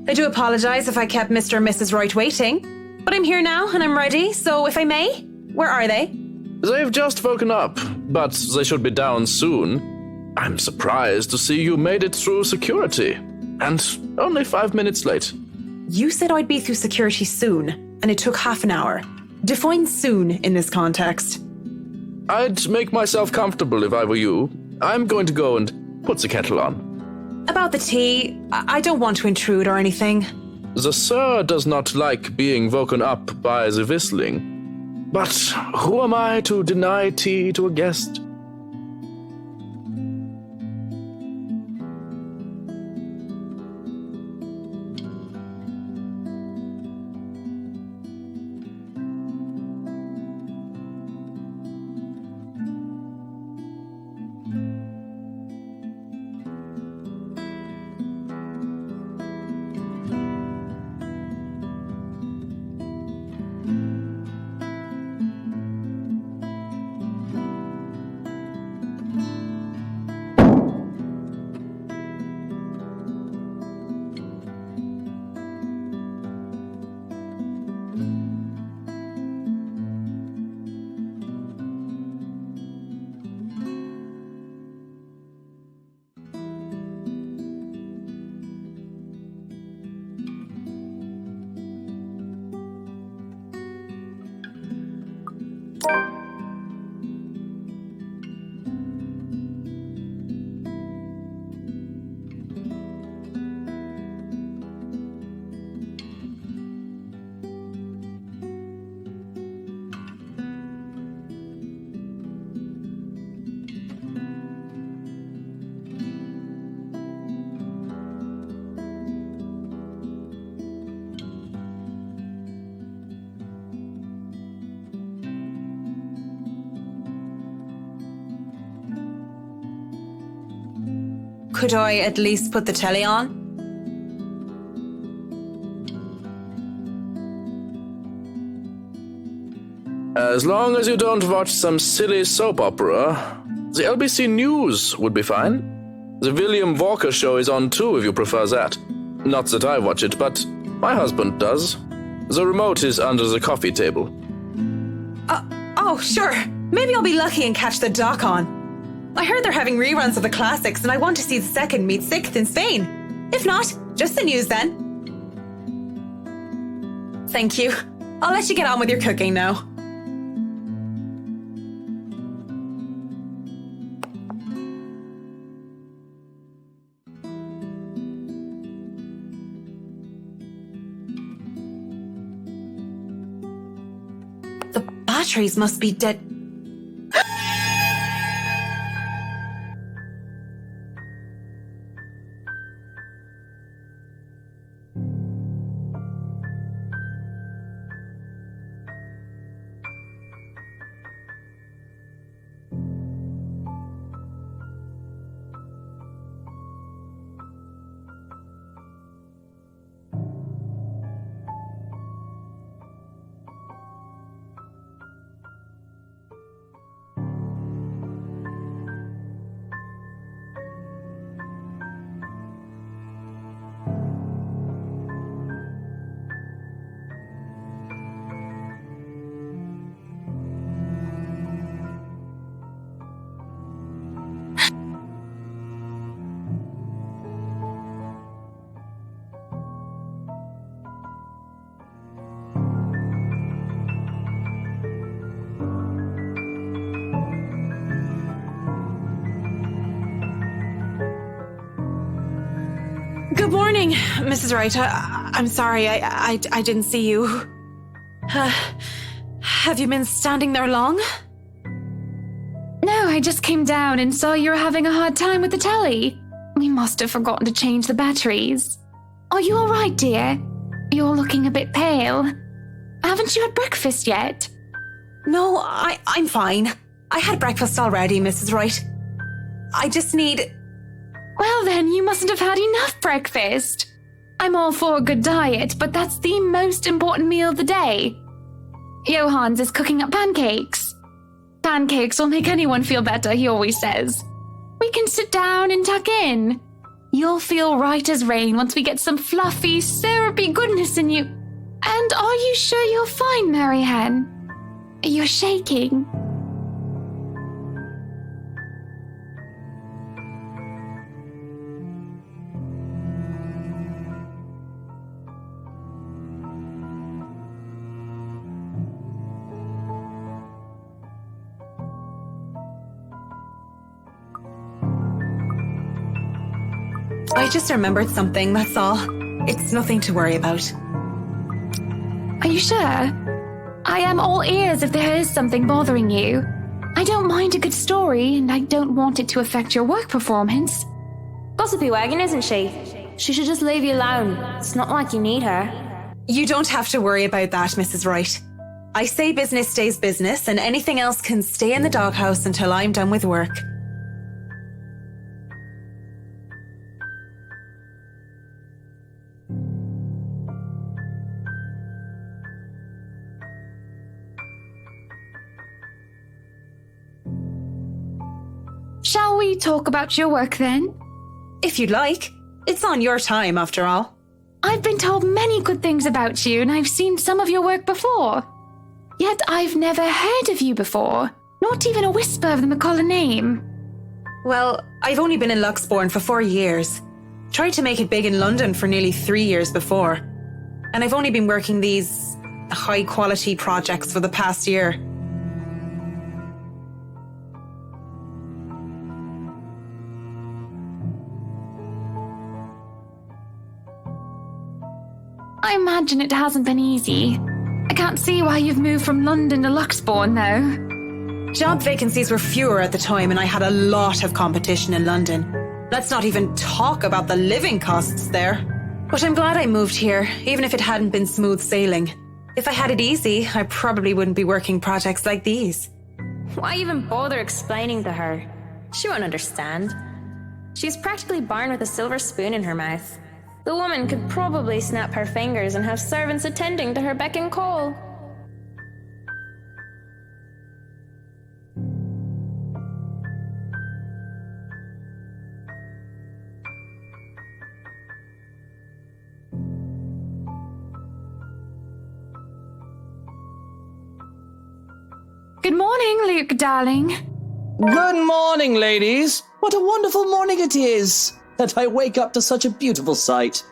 I do apologize if I kept Mr. and Mrs. Wright waiting, but I'm here now and I'm ready, so if I may, where are they? They've just woken up, but they should be down soon. I'm surprised to see you made it through security, and only 5 minutes late. You said I'd be through security soon, and it took half an hour. Define soon in this context. I'd make myself comfortable if I were you. I'm going to go and put the kettle on. About the tea, I don't want to intrude or anything. The sir does not like being woken up by the whistling. But who am I to deny tea to a guest? Could I at least put the telly on? As long as you don't watch some silly soap opera, the LBC News would be fine. The William Walker Show is on too if you prefer that. Not that I watch it, but my husband does. The remote is under the coffee table. Oh, sure. Maybe I'll be lucky and catch the doc on. I heard they're having reruns of the classics and I want to see the second meet sixth in Spain. If not, just the news then. Thank you. I'll let you get on with your cooking now. The batteries must be dead. Good morning, Mrs. Wright. I'm sorry, I didn't see you. Have you been standing there long? No, I just came down and saw you were having a hard time with the telly. We must have forgotten to change the batteries. Are you all right, dear? You're looking a bit pale. Haven't you had breakfast yet? No, I'm fine. I had breakfast already, Mrs. Wright. I just need... Well then, you mustn't have had enough breakfast. I'm all for a good diet, but that's the most important meal of the day. Johannes is cooking up pancakes. Pancakes will make anyone feel better, he always says. We can sit down and tuck in. You'll feel right as rain once we get some fluffy, syrupy goodness in you. And are you sure you're fine, Marianne? You're shaking. I just remembered something, that's all. It's nothing to worry about. Are you sure? I am all ears if there is something bothering you. I don't mind a good story, and I don't want it to affect your work performance. Gossipy wagon, isn't she? She should just leave you alone. It's not like you need her. You don't have to worry about that, Mrs. Wright. I say business stays business, and anything else can stay in the doghouse until I'm done with work. Shall we talk about your work then? If you'd like. It's on your time, after all. I've been told many good things about you, and I've seen some of your work before. Yet I've never heard of you before. Not even a whisper of the McCullough name. Well, I've only been in Luxbourne for 4 years. Tried to make it big in London for nearly 3 years before. And I've only been working these high-quality projects for the past year. I imagine it hasn't been easy. I can't see why you've moved from London to Luxbourne, though. Job vacancies were fewer at the time, and I had a lot of competition in London. Let's not even talk about the living costs there. But I'm glad I moved here, even if it hadn't been smooth sailing. If I had it easy, I probably wouldn't be working projects like these. Why even bother explaining to her? She won't understand. She's practically born with a silver spoon in her mouth. The woman could probably snap her fingers and have servants attending to her beck and call. Good morning, Luke, darling. Good morning, ladies. What a wonderful morning it is, that I wake up to such a beautiful sight.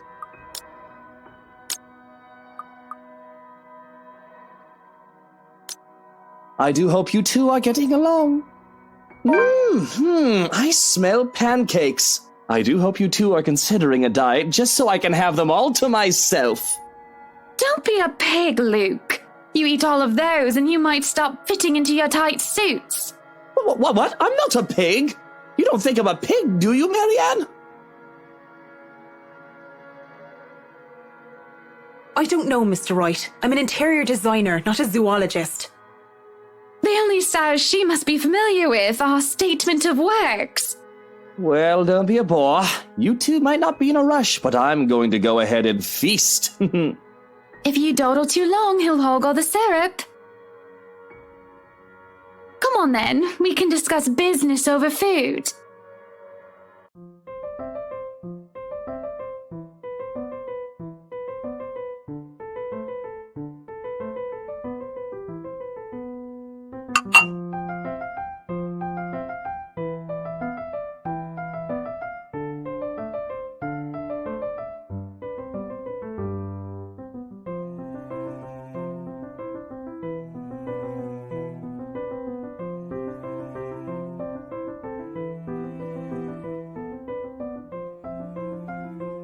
I do hope you two are getting along. I smell pancakes. I do hope you two are considering a diet just so I can have them all to myself. Don't be a pig, Luke. You eat all of those and you might stop fitting into your tight suits. What? I'm not a pig. You don't think I'm a pig, do you, Marianne? I don't know, Mr. Wright. I'm an interior designer, not a zoologist. The only styles she must be familiar with are statement of works. Well, don't be a bore. You two might not be in a rush, but I'm going to go ahead and feast. If you dawdle too long, he'll hog all the syrup. Come on then, we can discuss business over food.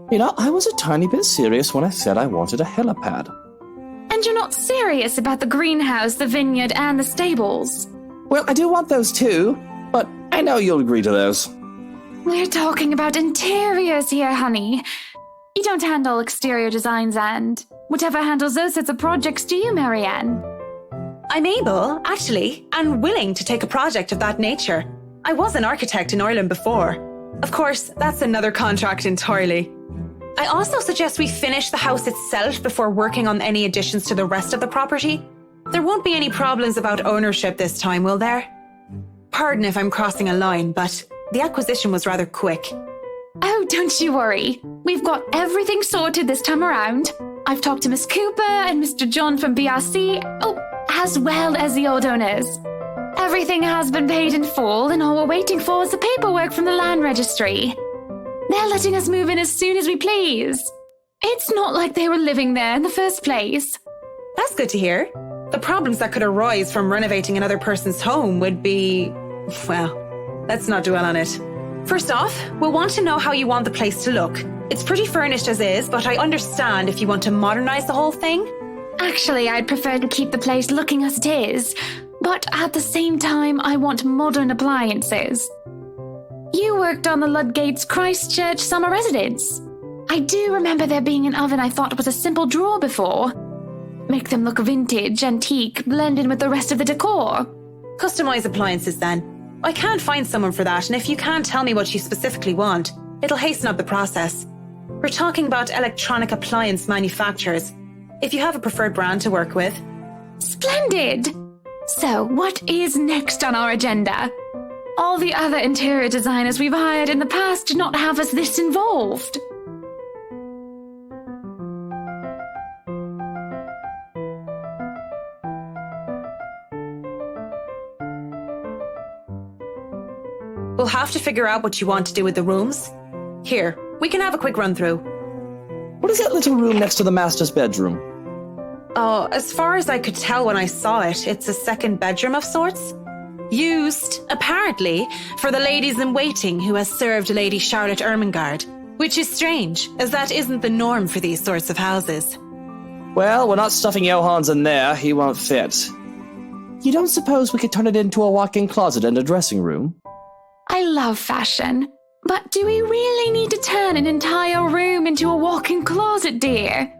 You know, I was a tiny bit serious when I said I wanted a helipad. And you're not serious about the greenhouse, the vineyard, and the stables. Well, I do want those too, but I know you'll agree to those. We're talking about interiors here, honey. You don't handle exterior designs and whatever handles those sorts of projects do you, Marianne? I'm able, actually, and willing to take a project of that nature. I was an architect in Ireland before. Of course, that's another contract entirely. I also suggest we finish the house itself before working on any additions to the rest of the property. There won't be any problems about ownership this time, will there? Pardon if I'm crossing a line, but the acquisition was rather quick. Oh, don't you worry. We've got everything sorted this time around. I've talked to Miss Cooper and Mr. John from BRC, as well as the old owners. Everything has been paid in full, and all we're waiting for is the paperwork from the land registry. They're letting us move in as soon as we please. It's not like they were living there in the first place. That's good to hear. The problems that could arise from renovating another person's home would be... well, let's not dwell on it. First off, we'll want to know how you want the place to look. It's pretty furnished as is, but I understand if you want to modernize the whole thing. Actually, I'd prefer to keep the place looking as it is, but at the same time, I want modern appliances. You worked on the Ludgate's Christchurch summer residence. I do remember there being an oven I thought was a simple drawer before. Make them look vintage, antique, blend in with the rest of the decor. Customize appliances then. I can't find someone for that, and if you can't tell me what you specifically want, it'll hasten up the process. We're talking about electronic appliance manufacturers. If you have a preferred brand to work with. Splendid! So, what is next on our agenda? All the other interior designers we've hired in the past did not have us this involved. We'll have to figure out what you want to do with the rooms. Here, we can have a quick run through. What is that little room next to the master's bedroom? Oh, as far as I could tell when I saw it, it's a second bedroom of sorts. Used, apparently, for the ladies in waiting who has served Lady Charlotte Ermengarde, which is strange, as that isn't the norm for these sorts of houses. Well, we're not stuffing Johans in there. He won't fit. You don't suppose we could turn it into a walk-in closet and a dressing room? I love fashion, but do we really need to turn an entire room into a walk-in closet, dear?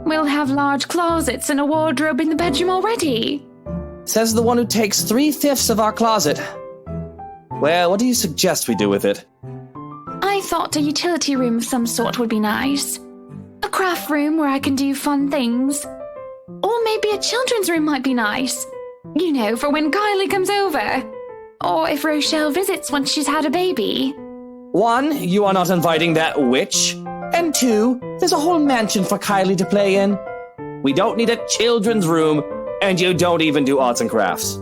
We'll have large closets and a wardrobe in the bedroom already. Says the one who takes 3/5 of our closet. Well, what do you suggest we do with it? I thought a utility room of some sort would be nice. A craft room where I can do fun things. Or maybe a children's room might be nice. You know, for when Kylie comes over. Or if Rochelle visits once she's had a baby. 1, you are not inviting that witch. And 2, there's a whole mansion for Kylie to play in. We don't need a children's room, and you don't even do arts and crafts.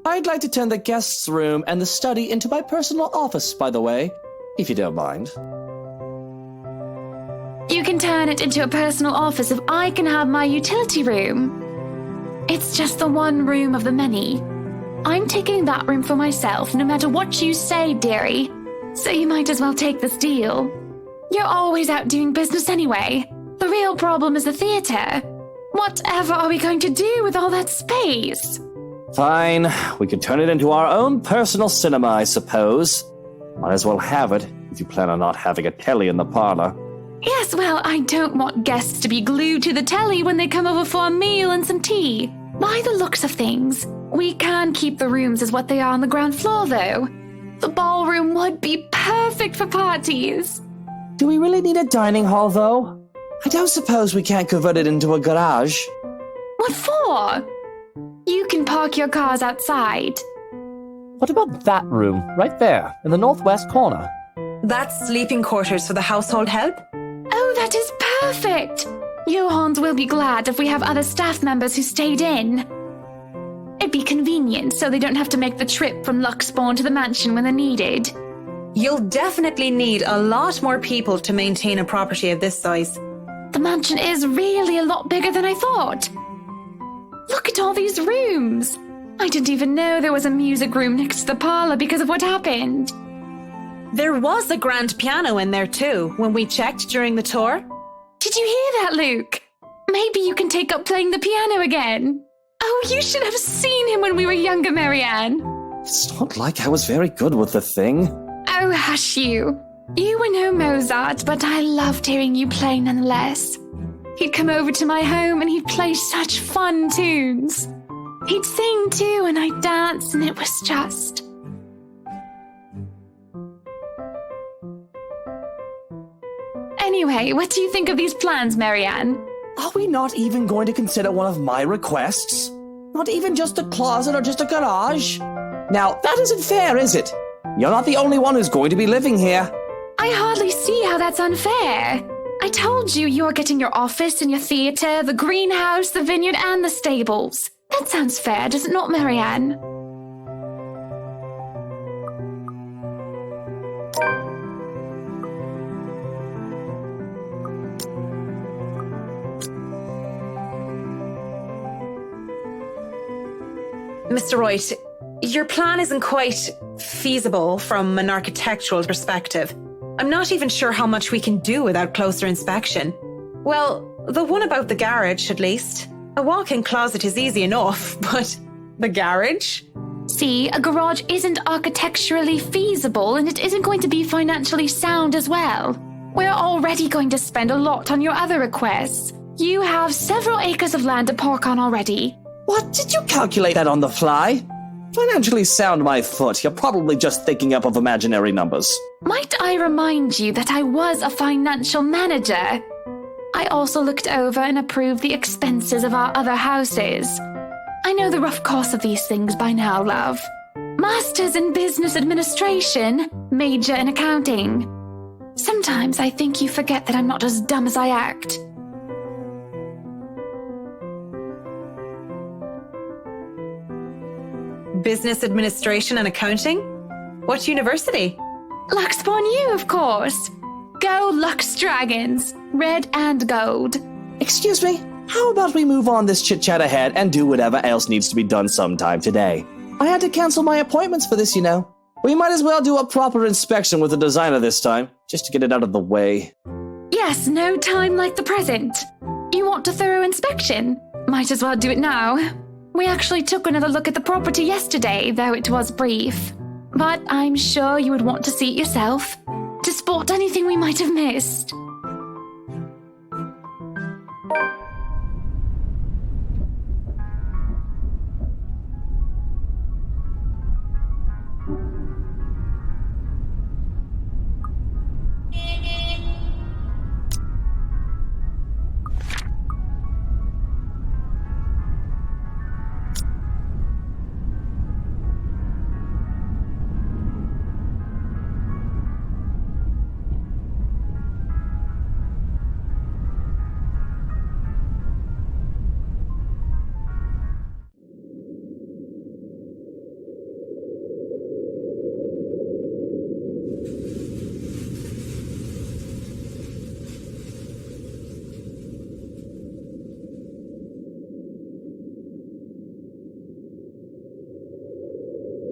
I'd like to turn the guest's room and the study into my personal office, by the way, if you don't mind. You can turn it into a personal office if I can have my utility room. It's just the one room of the many. I'm taking that room for myself, no matter what you say, dearie. So you might as well take this deal. You're always out doing business anyway. The real problem is the theatre. Whatever are we going to do with all that space? Fine, we could turn it into our own personal cinema, I suppose. Might as well have it, if you plan on not having a telly in the parlor. Yes, well, I don't want guests to be glued to the telly when they come over for a meal and some tea. By the looks of things, we can keep the rooms as what they are on the ground floor, though. The ballroom would be perfect for parties. Do we really need a dining hall, though? I don't suppose we can't convert it into a garage. What for? You can park your cars outside. What about that room, right there, in the northwest corner? That's sleeping quarters for the household help? Oh, that is perfect! Johans will be glad if we have other staff members who stayed in. It'd be convenient so they don't have to make the trip from Luxbourne to the mansion when they're needed. You'll definitely need a lot more people to maintain a property of this size. The mansion is really a lot bigger than I thought. Look at all these rooms. I didn't even know there was a music room next to the parlor because of what happened. There was a grand piano in there too, when we checked during the tour. Did you hear that, Luke? Maybe you can take up playing the piano again. Oh, you should have seen him when we were younger, Marianne. It's not like I was very good with the thing. Oh, hush you. You were no Mozart, but I loved hearing you play nonetheless. He'd come over to my home and he'd play such fun tunes. He'd sing too and I'd dance and it was just... Anyway, what do you think of these plans, Marianne? Are we not even going to consider one of my requests? Not even just a closet or just a garage? Now, that isn't fair, is it? You're not the only one who's going to be living here. I hardly see how that's unfair. I told you you're getting your office and your theatre, the greenhouse, the vineyard, and the stables. That sounds fair, does it not, Marianne? Mr. Royce, your plan isn't quite feasible from an architectural perspective. I'm not even sure how much we can do without closer inspection. Well, the one about the garage, at least. A walk-in closet is easy enough, but the garage? See, a garage isn't architecturally feasible and it isn't going to be financially sound as well. We're already going to spend a lot on your other requests. You have several acres of land to park on already. What? Did you calculate that on the fly? Financially sound my foot. You're probably just thinking up of imaginary numbers. Might I remind you that I was a financial manager? I also looked over and approved the expenses of our other houses. I know the rough cost of these things by now, love. Masters in business administration, major in accounting. Sometimes I think you forget that I'm not as dumb as I act. Business administration and accounting? What university? Lux upon you, of course. Go Lux Dragons, red and gold. Excuse me, how about we move on this chit-chat ahead and do whatever else needs to be done sometime today? I had to cancel my appointments for this, you know. We might as well do a proper inspection with the designer this time, just to get it out of the way. Yes, no time like the present. You want a thorough inspection? Might as well do it now. We actually took another look at the property yesterday, though it was brief. But I'm sure you would want to see it yourself, to spot anything we might have missed.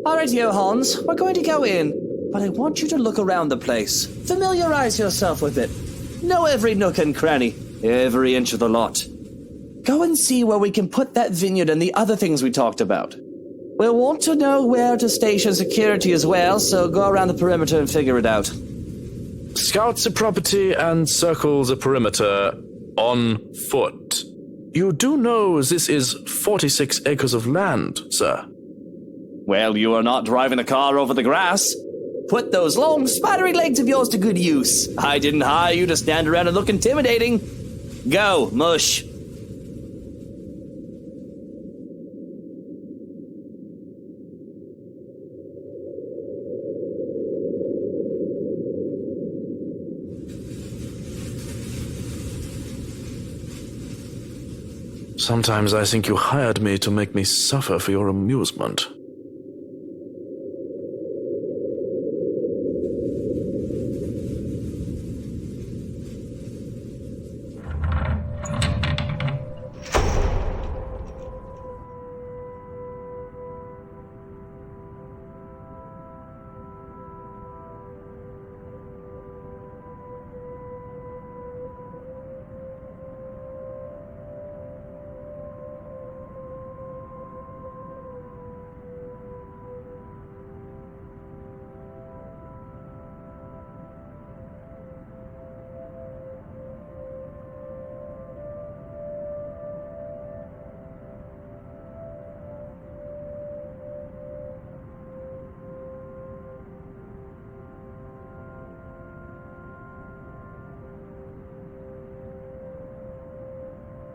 Alright, Hans, we're going to go in, but I want you to look around the place. Familiarize yourself with it. Know every nook and cranny, every inch of the lot. Go and see where we can put that vineyard and the other things we talked about. We'll want to know where to station security as well, so go around the perimeter and figure it out. Scout the property and circle the perimeter on foot. You do know this is 46 acres of land, sir. Well, you are not driving a car over the grass. Put those long, spidery legs of yours to good use. I didn't hire you to stand around and look intimidating. Go, mush. Sometimes I think you hired me to make me suffer for your amusement.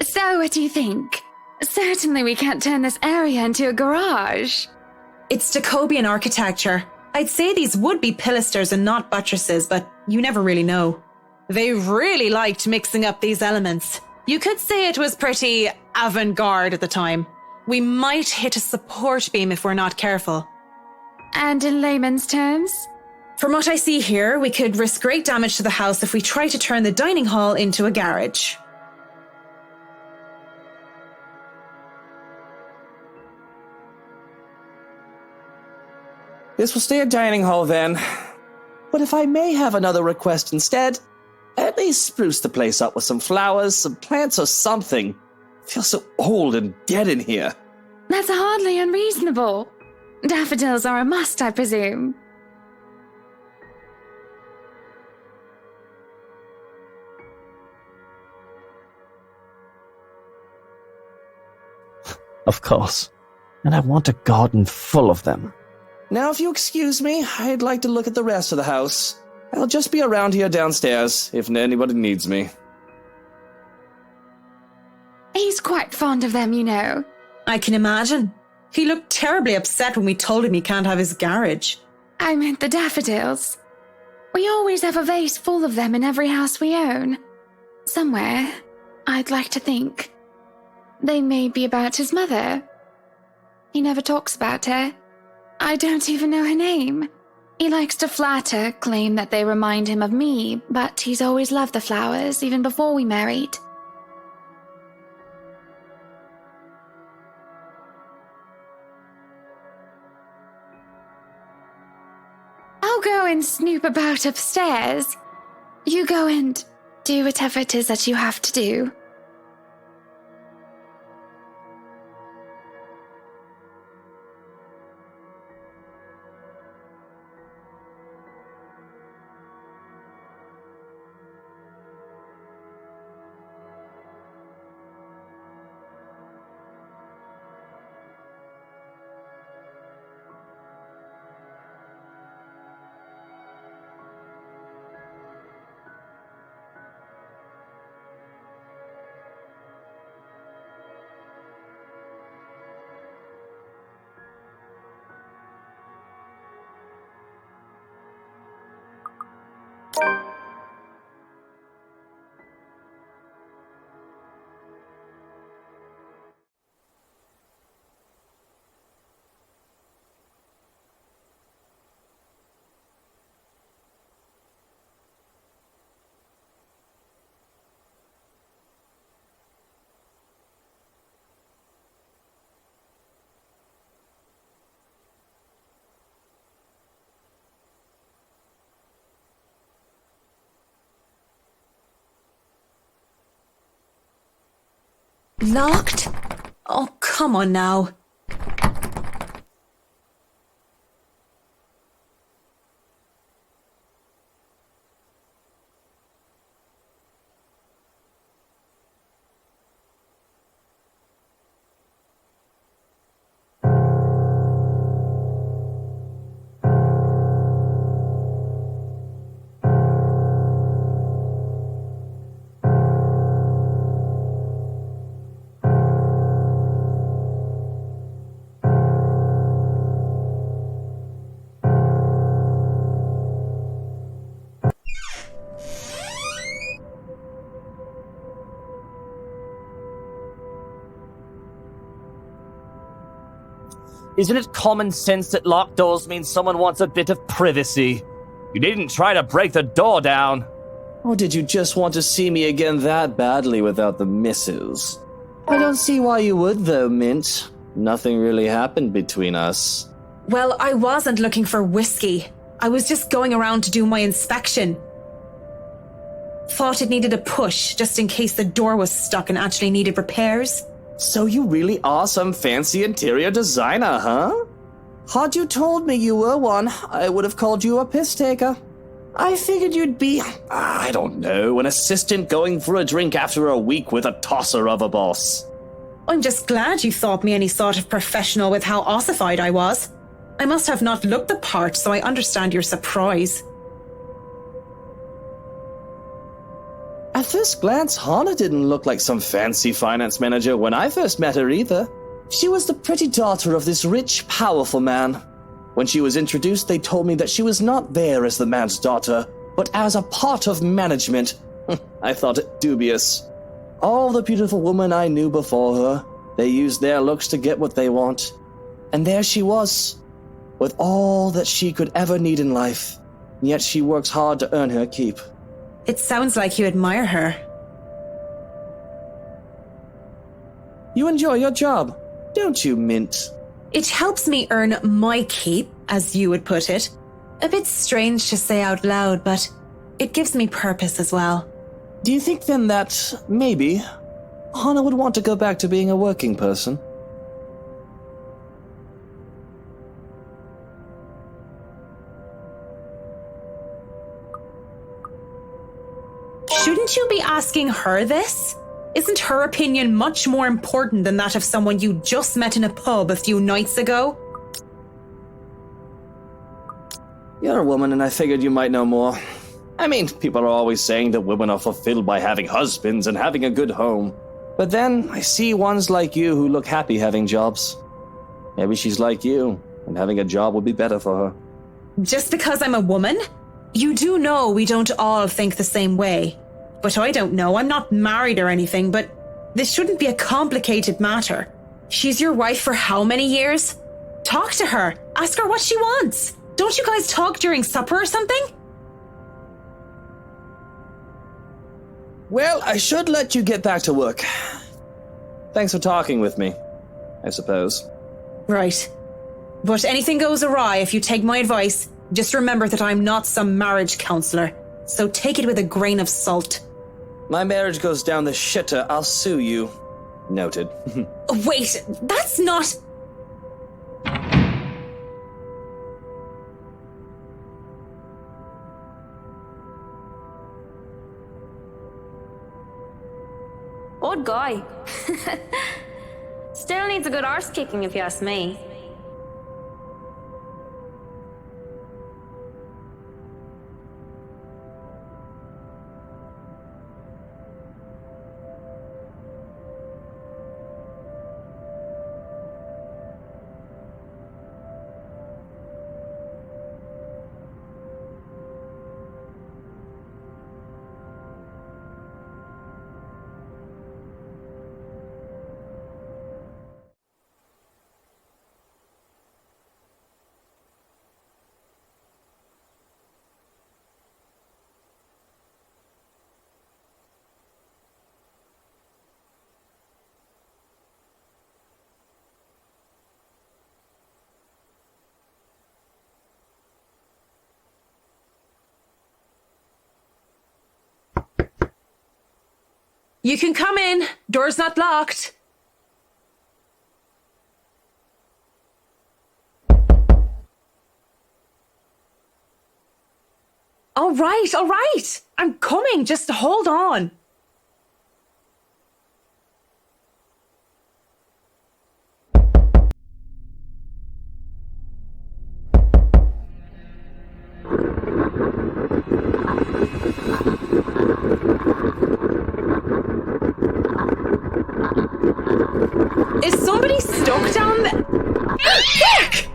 So, what do you think? Certainly we can't turn this area into a garage. It's Jacobean architecture. I'd say these would be pilasters and not buttresses, but you never really know. They really liked mixing up these elements. You could say it was pretty avant-garde at the time. We might hit a support beam if we're not careful. And in layman's terms? From what I see here, we could risk great damage to the house if we try to turn the dining hall into a garage. This will stay a dining hall then. But if I may have another request instead, at least spruce the place up with some flowers, some plants or something. It feels so old and dead in here. That's hardly unreasonable. Daffodils are a must, I presume. Of course. And I want a garden full of them. Now, if you excuse me, I'd like to look at the rest of the house. I'll just be around here downstairs, if anybody needs me. He's quite fond of them, you know. I can imagine. He looked terribly upset when we told him he can't have his garage. I meant the daffodils. We always have a vase full of them in every house we own. Somewhere, I'd like to think. They may be about his mother. He never talks about her. I don't even know her name. He likes to flatter, claim that they remind him of me, but he's always loved the flowers, even before we married. I'll go and snoop about upstairs. You go and do whatever it is that you have to do. Locked? Oh, come on now. Isn't it common sense that locked doors mean someone wants a bit of privacy? You needn't try to break the door down. Or did you just want to see me again that badly without the missus? I don't see why you would, though, Mint. Nothing really happened between us. Well, I wasn't looking for whiskey. I was just going around to do my inspection. Thought it needed a push, just in case the door was stuck and actually needed repairs. So you really are some fancy interior designer, huh? Had you told me you were one, I would have called you a piss taker. I figured you'd be, I don't know, an assistant going for a drink after a week with a tosser of a boss. I'm just glad you thought me any sort of professional with how ossified I was. I must have not looked the part, so I understand your surprise. At first glance, Hana didn't look like some fancy finance manager when I first met her either. She was the pretty daughter of this rich, powerful man. When she was introduced, they told me that she was not there as the man's daughter, but as a part of management. I thought it dubious. All the beautiful women I knew before her, they used their looks to get what they want. And there she was, with all that she could ever need in life. Yet she works hard to earn her keep. It sounds like you admire her. You enjoy your job, don't you, Mint? It helps me earn my keep, as you would put it. A bit strange to say out loud, but it gives me purpose as well. Do you think then that, maybe, Hana would want to go back to being a working person? Shouldn't you be asking her this? Isn't her opinion much more important than that of someone you just met in a pub a few nights ago? You're a woman, and I figured you might know more. I mean, people are always saying that women are fulfilled by having husbands and having a good home. But then I see ones like you who look happy having jobs. Maybe she's like you, and having a job would be better for her. Just because I'm a woman? You do know we don't all think the same way. But I don't know, I'm not married or anything, but this shouldn't be a complicated matter. She's your wife for how many years? Talk to her. Ask her what she wants. Don't you guys talk during supper or something? Well, I should let you get back to work. Thanks for talking with me, I suppose. Right. But anything goes awry if you take my advice. Just remember that I'm not some marriage counselor, so take it with a grain of salt. My marriage goes down the shitter, I'll sue you. Noted. Wait, that's not... Odd guy. Still needs a good arse kicking if you ask me. You can come in. Door's not locked. All right. I'm coming. Just hold on. Is somebody stuck down there? Fuck!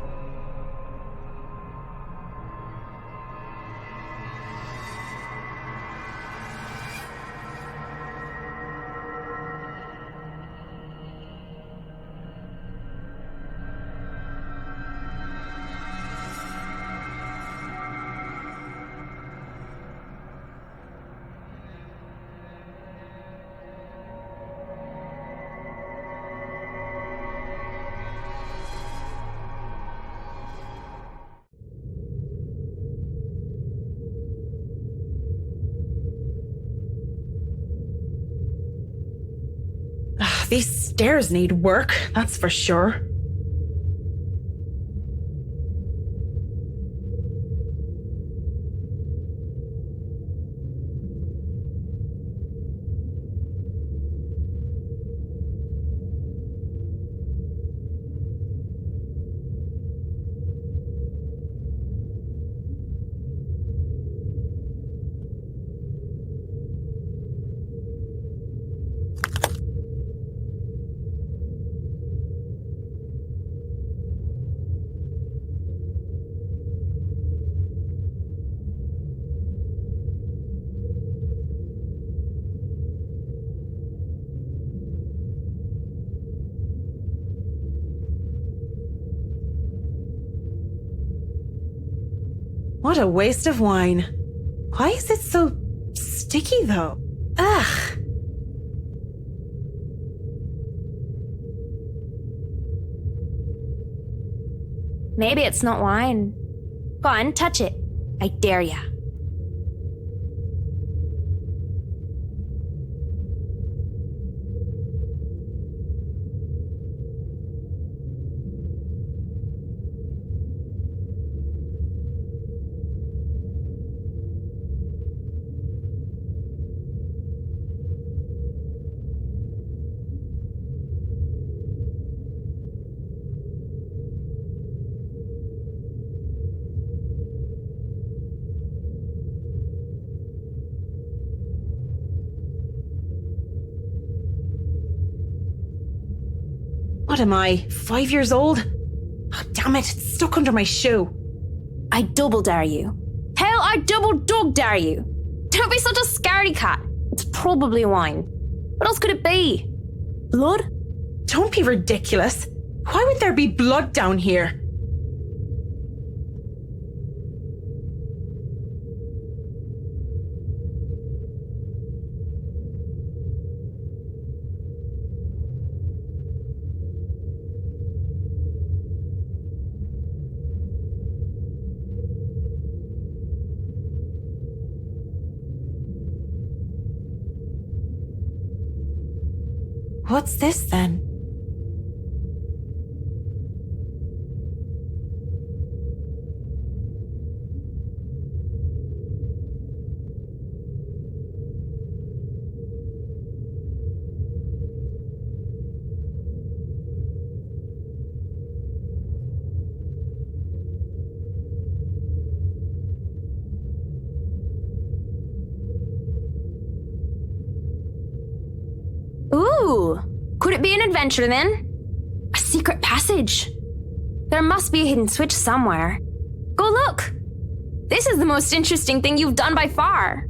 These stairs need work, that's for sure. What a waste of wine. Why is it so sticky, though? Ugh. Maybe it's not wine. Go on, touch it. I dare ya. What am I, 5 years old? Oh, damn it, it's stuck under my shoe. I double dare you. Hell, I double dog dare you. Don't be such a scaredy cat. It's probably wine. What else could it be? Blood? Don't be ridiculous. Why would there be blood down here? What's this then? Ooh, could it be an adventure then? A secret passage? There must be a hidden switch somewhere. Go look! This is the most interesting thing you've done by far.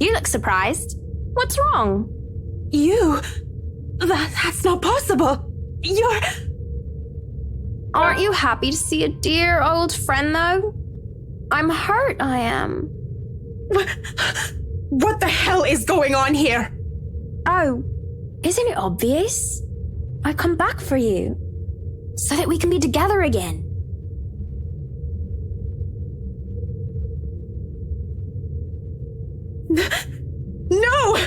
You look surprised. What's wrong? You? That's not possible. You're... Aren't you happy to see a dear old friend, though? I'm hurt, I am. What the hell is going on here? Oh, isn't it obvious? I come back for you, so that we can be together again. No!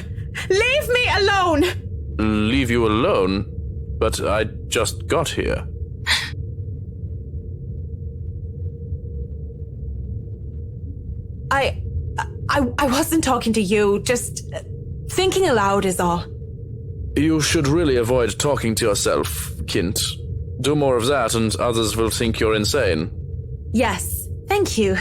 Leave me alone! Leave you alone? But I just got here. I wasn't talking to you, just thinking aloud is all. You should really avoid talking to yourself, Kint. Do more of that and others will think you're insane. Yes, thank you.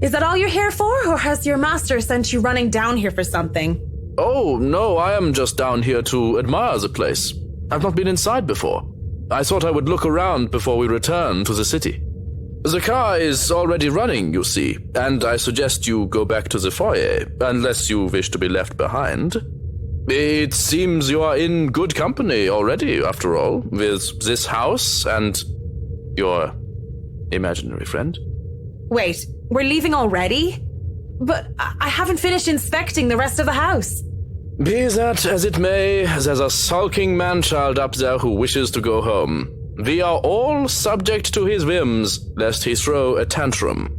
Is that all you're here for, or has your master sent you running down here for something? Oh, no, I am just down here to admire the place. I've not been inside before. I thought I would look around before we return to the city. The car is already running, you see, and I suggest you go back to the foyer, unless you wish to be left behind. It seems you are in good company already, after all, with this house and your imaginary friend. Wait, we're leaving already? But I haven't finished inspecting the rest of the house. Be that as it may, there's a sulking man-child up there who wishes to go home. We are all subject to his whims, lest he throw a tantrum.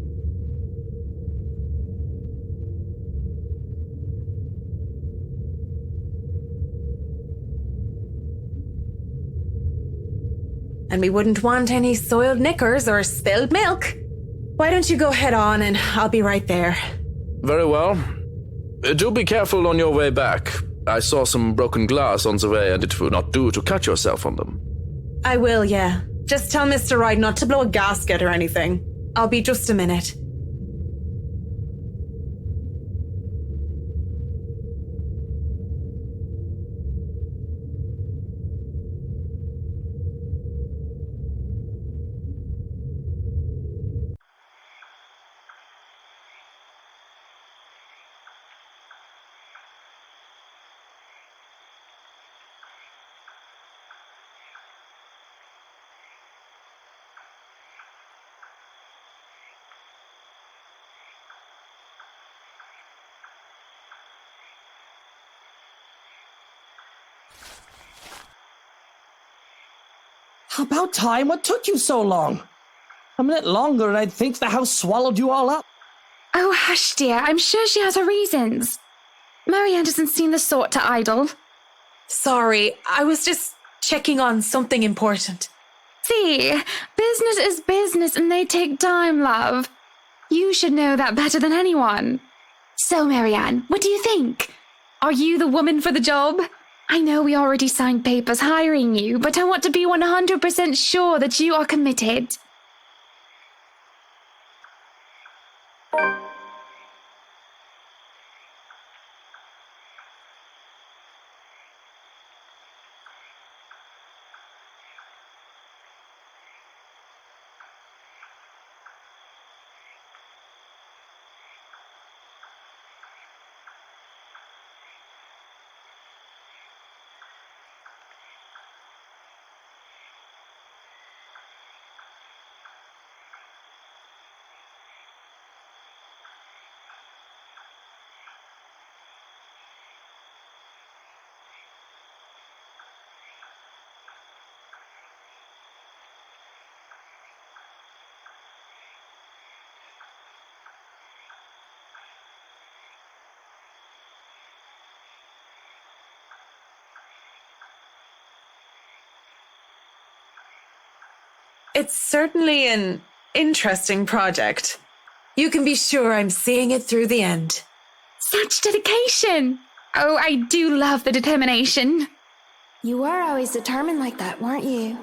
And we wouldn't want any soiled knickers or spilled milk. Why don't you go head on and I'll be right there. Very well. Do be careful on your way back. I saw some broken glass on the way and it will not do to cut yourself on them. I will, yeah. Just tell Mr. Wright not to blow a gasket or anything. I'll be just a minute. About time. What took you so long? A minute longer and I'd think the house swallowed you all up. Oh, hush, dear. I'm sure she has her reasons. Marianne doesn't seem the sort to idle. Sorry, I was just checking on something important. See, business is business and they take time, love. You should know that better than anyone. So, Marianne, what do you think? Are you the woman for the job? I know we already signed papers hiring you, but I want to be 100% sure that you are committed. It's certainly an interesting project. You can be sure I'm seeing it through the end. Such dedication! Oh, I do love the determination. You were always determined like that, weren't you?